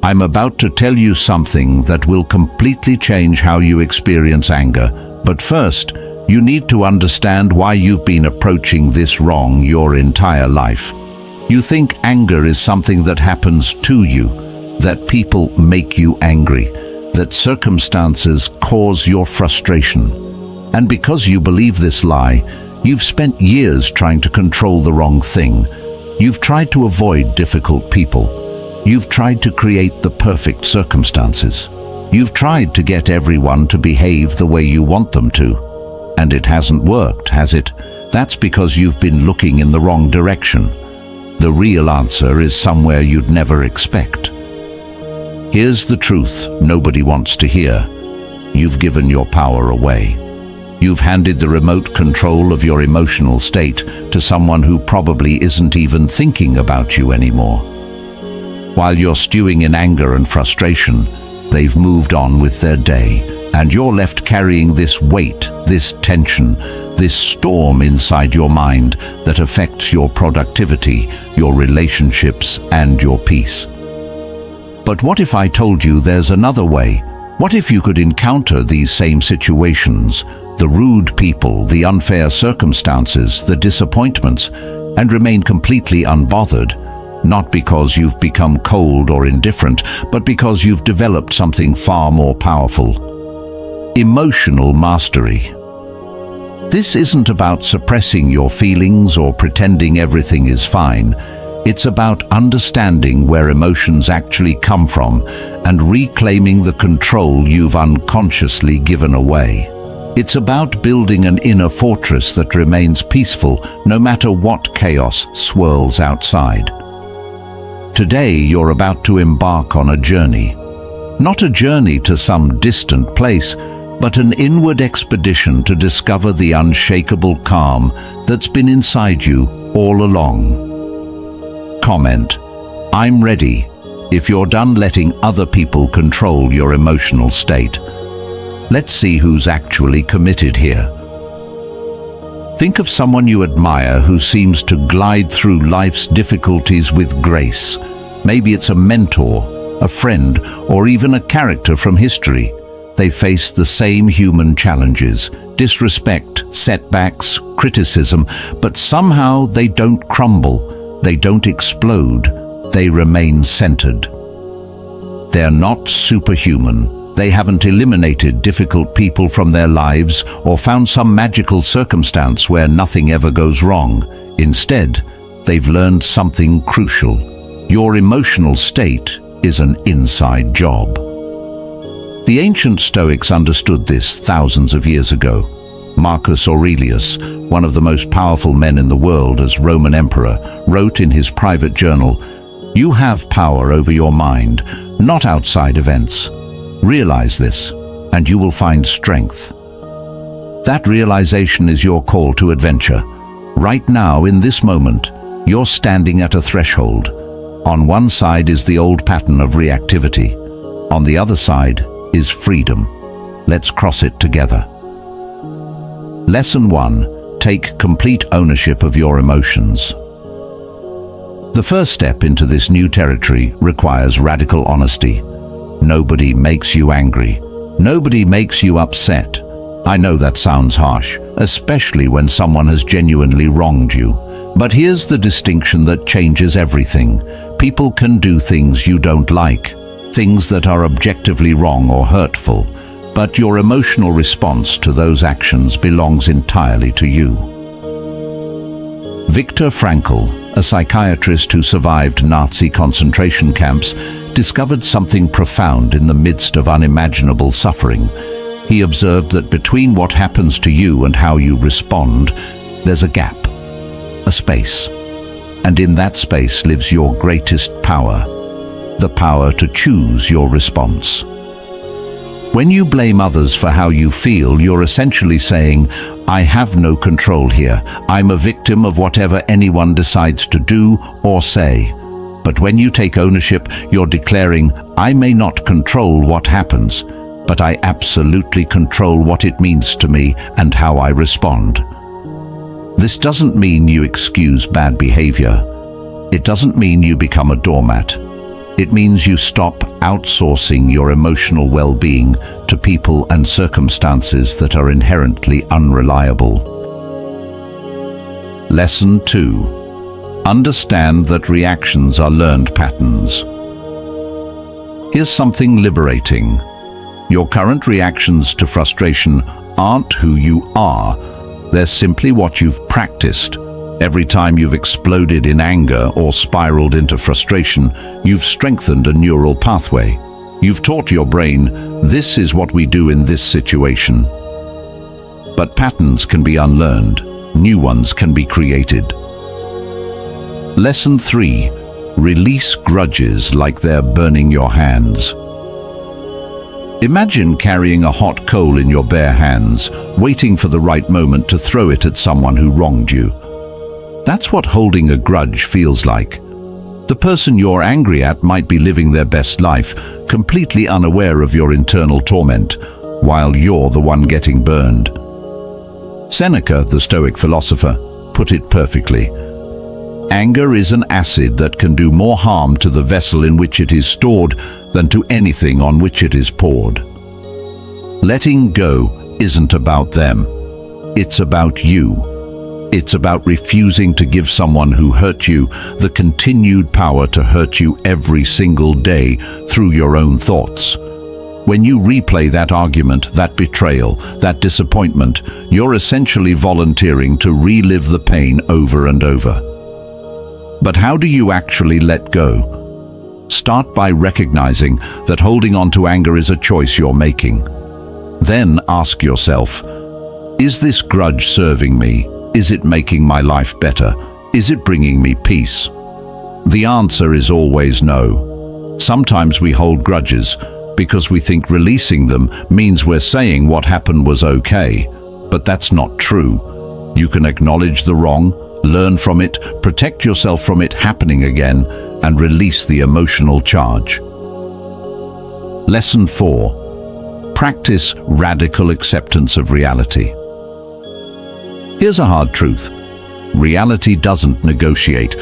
I'm about to tell you something that will completely change how you experience anger. But first, you need to understand why you've been approaching this wrong your entire life. You think anger is something that happens to you, that people make you angry, that circumstances cause your frustration. And because you believe this lie, you've spent years trying to control the wrong thing. You've tried to avoid difficult people. You've tried to create the perfect circumstances. You've tried to get everyone to behave the way you want them to. And it hasn't worked, has it? That's because you've been looking in the wrong direction. The real answer is somewhere you'd never expect. Here's the truth nobody wants to hear. You've given your power away. You've handed the remote control of your emotional state to someone who probably isn't even thinking about you anymore. While you're stewing in anger and frustration, they've moved on with their day, and you're left carrying this weight, this tension, this storm inside your mind that affects your productivity, your relationships, and your peace. But what if I told you there's another way? What if you could encounter these same situations, the rude people, the unfair circumstances, the disappointments, and remain completely unbothered, not because you've become cold or indifferent, but because you've developed something far more powerful: emotional mastery. This isn't about suppressing your feelings or pretending everything is fine. It's about understanding where emotions actually come from and reclaiming the control you've unconsciously given away. It's about building an inner fortress that remains peaceful no matter what chaos swirls outside. Today you're about to embark on a journey. Not a journey to some distant place, but an inward expedition to discover the unshakable calm that's been inside you all along. Comment: I'm ready, if you're done letting other people control your emotional state. Let's see who's actually committed here. Think of someone you admire who seems to glide through life's difficulties with grace. Maybe it's a mentor, a friend, or even a character from history. They face the same human challenges: disrespect, setbacks, criticism, but somehow they don't crumble, they don't explode, they remain centered. They're not superhuman. They haven't eliminated difficult people from their lives or found some magical circumstance where nothing ever goes wrong. Instead, they've learned something crucial. Your emotional state is an inside job. The ancient Stoics understood this thousands of years ago. Marcus Aurelius, one of the most powerful men in the world as Roman emperor, wrote in his private journal, "You have power over your mind, not outside events. Realize this, and you will find strength." That realization is your call to adventure. Right now, in this moment, you're standing at a threshold. On one side is the old pattern of reactivity. On the other side is freedom. Let's cross it together. Lesson 1. Take complete ownership of your emotions. The first step into this new territory requires radical honesty. Nobody makes you angry. Nobody makes you upset. I know that sounds harsh, especially when someone has genuinely wronged you. But here's the distinction that changes everything. People can do things you don't like, things that are objectively wrong or hurtful, but your emotional response to those actions belongs entirely to you. Viktor Frankl, a psychiatrist who survived Nazi concentration camps, discovered something profound in the midst of unimaginable suffering. He observed that between what happens to you and how you respond, there's a gap, a space. And in that space lives your greatest power, the power to choose your response. When you blame others for how you feel, you're essentially saying, "I have no control here. I'm a victim of whatever anyone decides to do or say." But when you take ownership, you're declaring, "I may not control what happens, but I absolutely control what it means to me and how I respond." This doesn't mean you excuse bad behavior. It doesn't mean you become a doormat. It means you stop outsourcing your emotional well-being to people and circumstances that are inherently unreliable. Lesson 2. Understand that reactions are learned patterns. Here's something liberating. Your current reactions to frustration aren't who you are. They're simply what you've practiced. Every time you've exploded in anger or spiraled into frustration, you've strengthened a neural pathway. You've taught your brain, this is what we do in this situation. But patterns can be unlearned. New ones can be created. Lesson 3. Release grudges like they're burning your hands. Imagine carrying a hot coal in your bare hands, waiting for the right moment to throw it at someone who wronged you. That's what holding a grudge feels like. The person you're angry at might be living their best life, completely unaware of your internal torment, while you're the one getting burned. Seneca, the Stoic philosopher, put it perfectly. Anger is an acid that can do more harm to the vessel in which it is stored than to anything on which it is poured. Letting go isn't about them. It's about you. It's about refusing to give someone who hurt you the continued power to hurt you every single day through your own thoughts. When you replay that argument, that betrayal, that disappointment, you're essentially volunteering to relive the pain over and over. But how do you actually let go? Start by recognizing that holding on to anger is a choice you're making. Then ask yourself, is this grudge serving me? Is it making my life better? Is it bringing me peace? The answer is always no. Sometimes we hold grudges because we think releasing them means we're saying what happened was okay. But that's not true. You can acknowledge the wrong, learn from it, protect yourself from it happening again, and release the emotional charge. Lesson 4. Practice radical acceptance of reality. Here's a hard truth. Reality doesn't negotiate.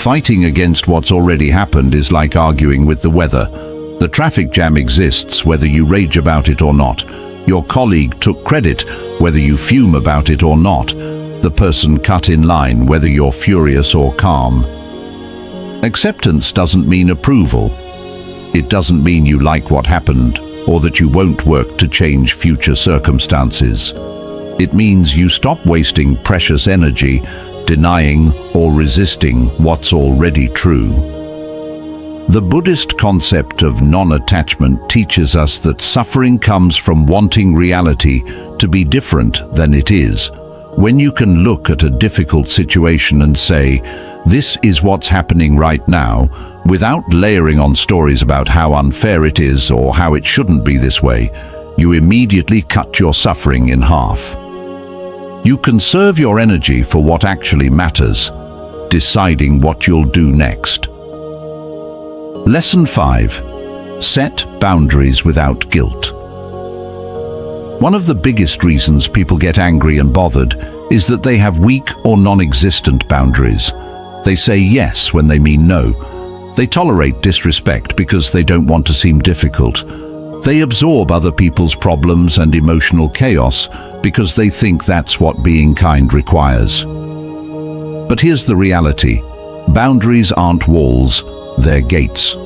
Fighting against what's already happened is like arguing with the weather. The traffic jam exists whether you rage about it or not. Your colleague took credit whether you fume about it or not. The person cut in line whether you're furious or calm. Acceptance doesn't mean approval. It doesn't mean you like what happened or that you won't work to change future circumstances. It means you stop wasting precious energy denying or resisting what's already true. The Buddhist concept of non-attachment teaches us that suffering comes from wanting reality to be different than it is. When you can look at a difficult situation and say, this is what's happening right now, without layering on stories about how unfair it is or how it shouldn't be this way, you immediately cut your suffering in half. You conserve your energy for what actually matters, deciding what you'll do next. Lesson 5. Set boundaries without guilt. One of the biggest reasons people get angry and bothered is that they have weak or non-existent boundaries. They say yes when they mean no. They tolerate disrespect because they don't want to seem difficult. They absorb other people's problems and emotional chaos because they think that's what being kind requires. But here's the reality. Boundaries aren't walls, they're gates.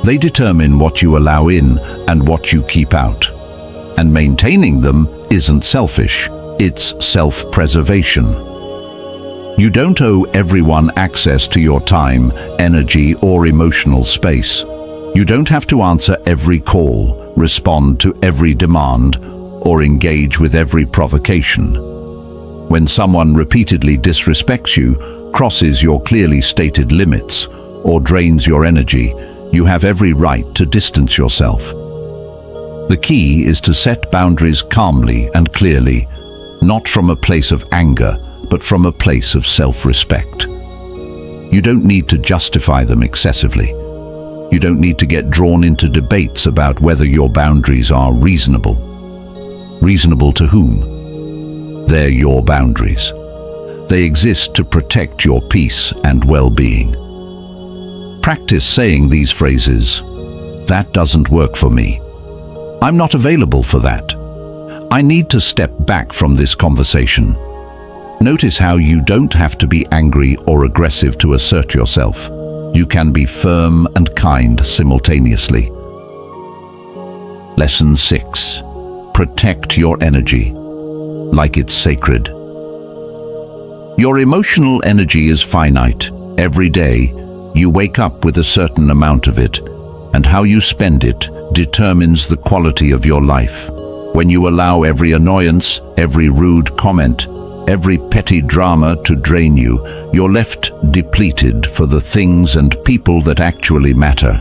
They determine what you allow in and what you keep out. And maintaining them isn't selfish, it's self-preservation. You don't owe everyone access to your time, energy, or emotional space. You don't have to answer every call, respond to every demand, or engage with every provocation. When someone repeatedly disrespects you, crosses your clearly stated limits, or drains your energy, you have every right to distance yourself. The key is to set boundaries calmly and clearly, not from a place of anger, but from a place of self-respect. You don't need to justify them excessively. You don't need to get drawn into debates about whether your boundaries are reasonable. Reasonable to whom? They're your boundaries. They exist to protect your peace and well-being. Practice saying these phrases. That doesn't work for me. I'm not available for that. I need to step back from this conversation. Notice how you don't have to be angry or aggressive to assert yourself. You can be firm and kind simultaneously. Lesson 6. Protect your energy, like it's sacred. Your emotional energy is finite. Every day, you wake up with a certain amount of it, and how you spend it determines the quality of your life. When you allow every annoyance, every rude comment, every petty drama to drain you, you're left depleted for the things and people that actually matter.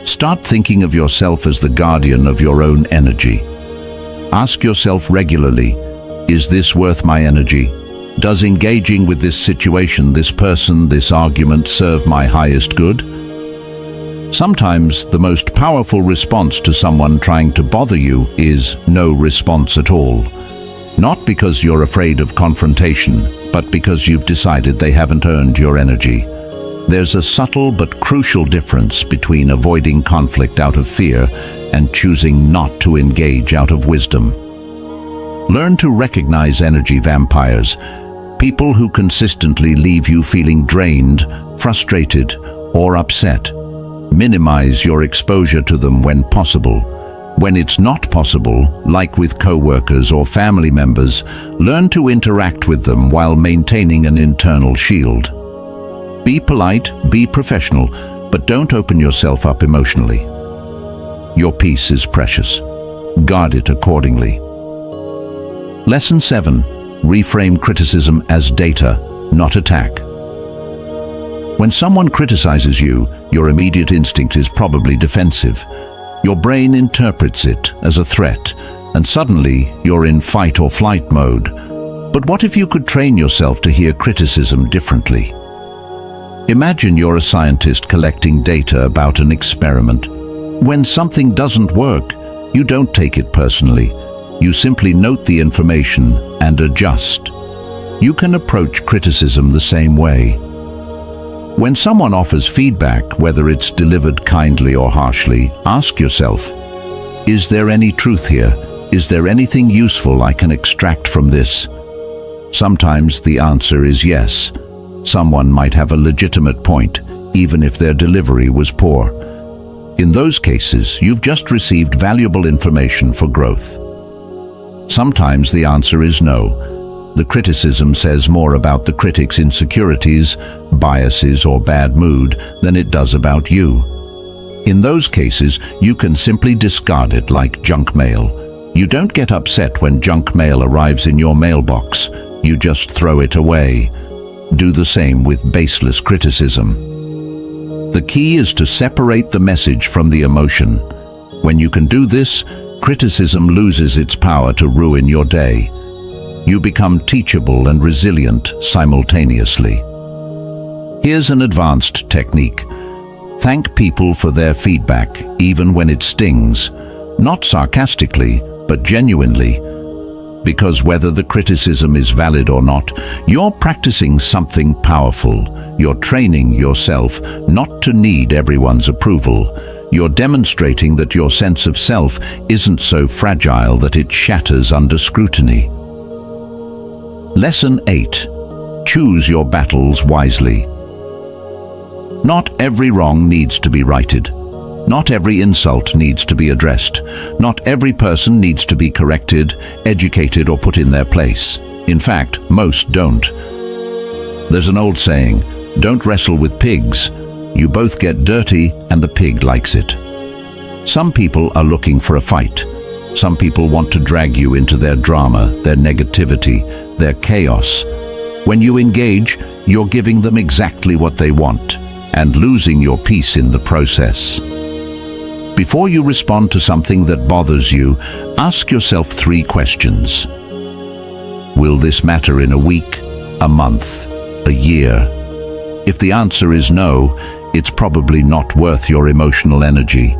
Start thinking of yourself as the guardian of your own energy. Ask yourself regularly, is this worth my energy? Does engaging with this situation, this person, this argument serve my highest good? Sometimes the most powerful response to someone trying to bother you is no response at all. Not because you're afraid of confrontation, but because you've decided they haven't earned your energy. There's a subtle but crucial difference between avoiding conflict out of fear and choosing not to engage out of wisdom. Learn to recognize energy vampires, people who consistently leave you feeling drained, frustrated, or upset. Minimize your exposure to them when possible. When it's not possible, like with co-workers or family members, learn to interact with them while maintaining an internal shield. Be polite, be professional, but don't open yourself up emotionally. Your peace is precious. Guard it accordingly. Lesson 7. Reframe criticism as data, not attack. When someone criticizes you, your immediate instinct is probably defensive. Your brain interprets it as a threat, and suddenly you're in fight or flight mode. But what if you could train yourself to hear criticism differently? Imagine you're a scientist collecting data about an experiment. When something doesn't work, you don't take it personally. You simply note the information and adjust. You can approach criticism the same way. When someone offers feedback, whether it's delivered kindly or harshly, ask yourself, is there any truth here? Is there anything useful I can extract from this? Sometimes the answer is yes. Someone might have a legitimate point, even if their delivery was poor. In those cases, you've just received valuable information for growth. Sometimes the answer is no. The criticism says more about the critic's insecurities, biases, or bad mood than it does about you. In those cases, you can simply discard it like junk mail. You don't get upset when junk mail arrives in your mailbox. You just throw it away. Do the same with baseless criticism. The key is to separate the message from the emotion. When you can do this, criticism loses its power to ruin your day. You become teachable and resilient simultaneously. Here's an advanced technique. Thank people for their feedback, even when it stings. Not sarcastically, but genuinely. Because whether the criticism is valid or not, you're practicing something powerful. You're training yourself not to need everyone's approval. You're demonstrating that your sense of self isn't so fragile that it shatters under scrutiny. Lesson 8. Choose your battles wisely. Not every wrong needs to be righted. Not every insult needs to be addressed. Not every person needs to be corrected, educated, or put in their place. In fact, most don't. There's an old saying, don't wrestle with pigs. You both get dirty and the pig likes it. Some people are looking for a fight. Some people want to drag you into their drama, their negativity, their chaos. When you engage, you're giving them exactly what they want and losing your peace in the process. Before you respond to something that bothers you, ask yourself 3 questions. Will this matter in a week, a month, a year? If the answer is no, it's probably not worth your emotional energy.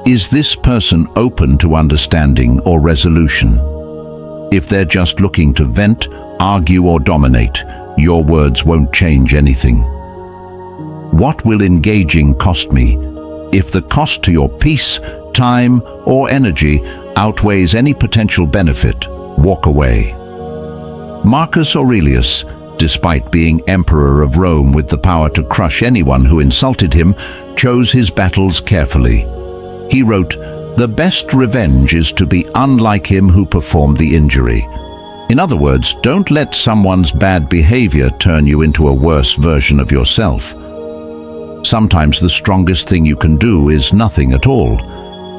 Is this person open to understanding or resolution? If they're just looking to vent, argue, or dominate, your words won't change anything. What will engaging cost me? If the cost to your peace, time, or energy outweighs any potential benefit, walk away. Marcus Aurelius, despite being emperor of Rome with the power to crush anyone who insulted him, chose his battles carefully. He wrote, "The best revenge is to be unlike him who performed the injury." In other words, don't let someone's bad behavior turn you into a worse version of yourself. Sometimes the strongest thing you can do is nothing at all.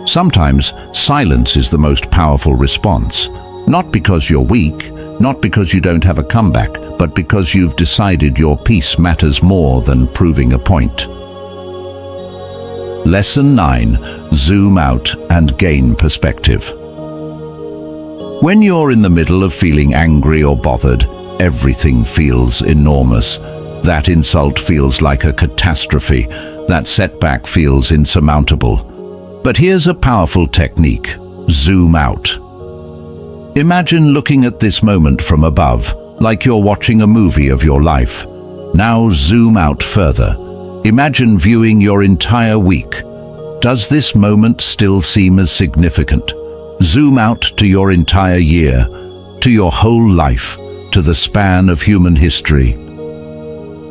Sometimes silence is the most powerful response. Not because you're weak, not because you don't have a comeback, but because you've decided your peace matters more than proving a point. Lesson 9. Zoom out and gain perspective. When you're in the middle of feeling angry or bothered, everything feels enormous. That insult feels like a catastrophe. That setback feels insurmountable. But here's a powerful technique. Zoom out. Imagine looking at this moment from above, like you're watching a movie of your life. Now zoom out further. Imagine viewing your entire week. Does this moment still seem as significant? Zoom out to your entire year, to your whole life, to the span of human history.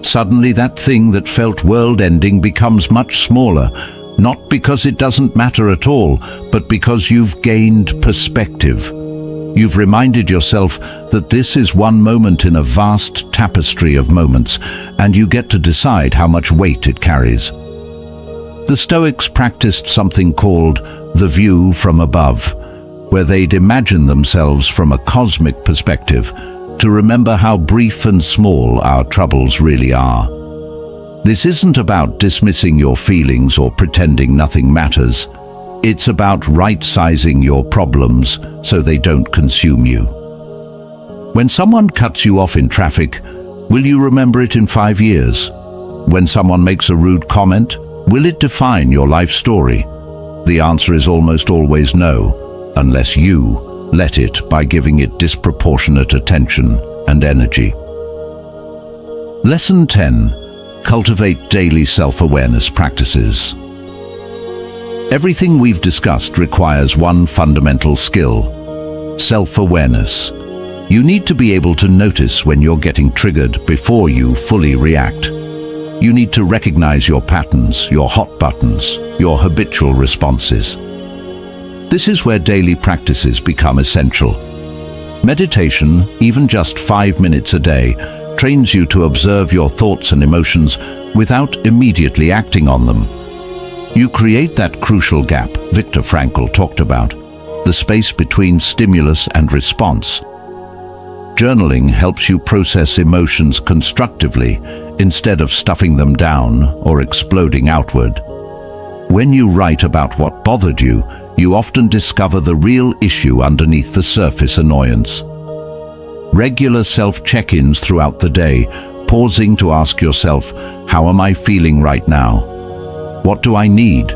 Suddenly that thing that felt world-ending becomes much smaller, not because it doesn't matter at all, but because you've gained perspective. You've reminded yourself that this is one moment in a vast tapestry of moments, and you get to decide how much weight it carries. The Stoics practiced something called the view from above, where they'd imagine themselves from a cosmic perspective to remember how brief and small our troubles really are. This isn't about dismissing your feelings or pretending nothing matters. It's about right-sizing your problems so they don't consume you. When someone cuts you off in traffic, will you remember it in 5 years? When someone makes a rude comment, will it define your life story? The answer is almost always no, unless you let it by giving it disproportionate attention and energy. Lesson 10. Cultivate daily self-awareness practices. Everything we've discussed requires one fundamental skill: self-awareness. You need to be able to notice when you're getting triggered before you fully react. You need to recognize your patterns, your hot buttons, your habitual responses. This is where daily practices become essential. Meditation, even just 5 minutes a day, trains you to observe your thoughts and emotions without immediately acting on them. You create that crucial gap Viktor Frankl talked about, the space between stimulus and response. Journaling helps you process emotions constructively instead of stuffing them down or exploding outward. When you write about what bothered you, you often discover the real issue underneath the surface annoyance. Regular self-check-ins throughout the day, pausing to ask yourself, how am I feeling right now? What do I need?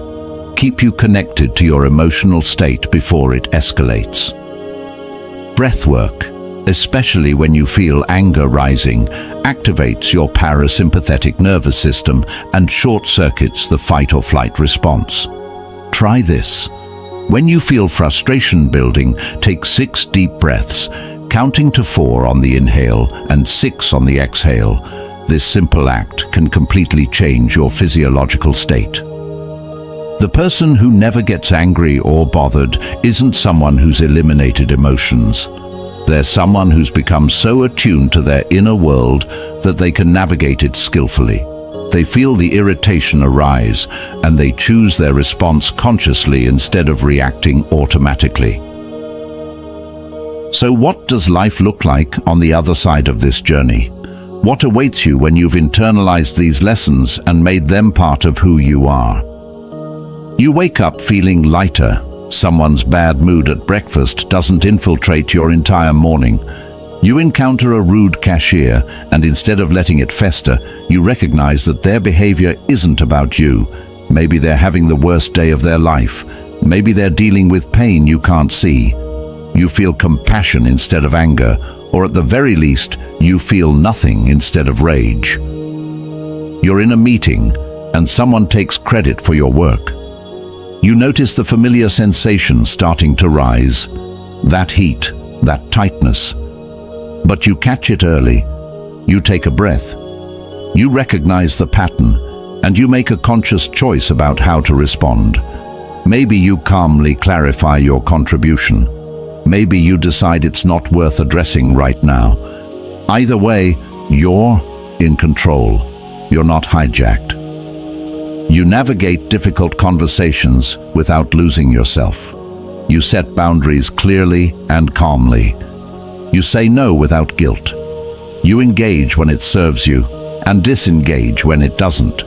Keep you connected to your emotional state before it escalates. Breathwork, especially when you feel anger rising, activates your parasympathetic nervous system and short-circuits the fight-or-flight response. Try this. When you feel frustration building, take 6 deep breaths, counting to 4 on the inhale and 6 on the exhale. This simple act can completely change your physiological state. The person who never gets angry or bothered isn't someone who's eliminated emotions. They're someone who's become so attuned to their inner world that they can navigate it skillfully. They feel the irritation arise, and they choose their response consciously instead of reacting automatically. So what does life look like on the other side of this journey? What awaits you when you've internalized these lessons and made them part of who you are? You wake up feeling lighter. Someone's bad mood at breakfast doesn't infiltrate your entire morning. You encounter a rude cashier, and instead of letting it fester, you recognize that their behavior isn't about you. Maybe they're having the worst day of their life. Maybe they're dealing with pain you can't see. You feel compassion instead of anger, or at the very least, you feel nothing instead of rage. You're in a meeting, and someone takes credit for your work. You notice the familiar sensation starting to rise, that heat, that tightness. But you catch it early. You take a breath. You recognize the pattern, and you make a conscious choice about how to respond. Maybe you calmly clarify your contribution. Maybe you decide it's not worth addressing right now. Either way, you're in control. You're not hijacked. You navigate difficult conversations without losing yourself. You set boundaries clearly and calmly. You say no without guilt. You engage when it serves you and disengage when it doesn't.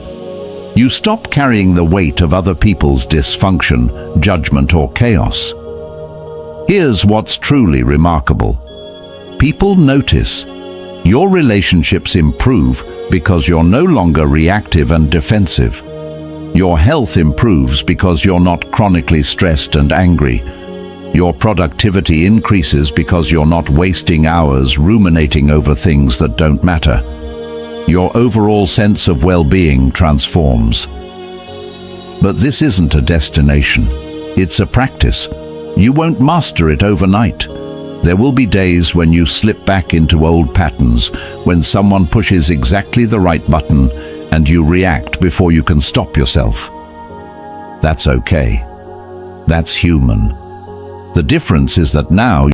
You stop carrying the weight of other people's dysfunction, judgment, or chaos. Here's what's truly remarkable. People notice. Your relationships improve because you're no longer reactive and defensive. Your health improves because you're not chronically stressed and angry. Your productivity increases because you're not wasting hours ruminating over things that don't matter. Your overall sense of well-being transforms. But this isn't a destination. It's a practice. You won't master it overnight. There will be days when you slip back into old patterns, when someone pushes exactly the right button and you react before you can stop yourself. That's okay. That's human. The difference is that now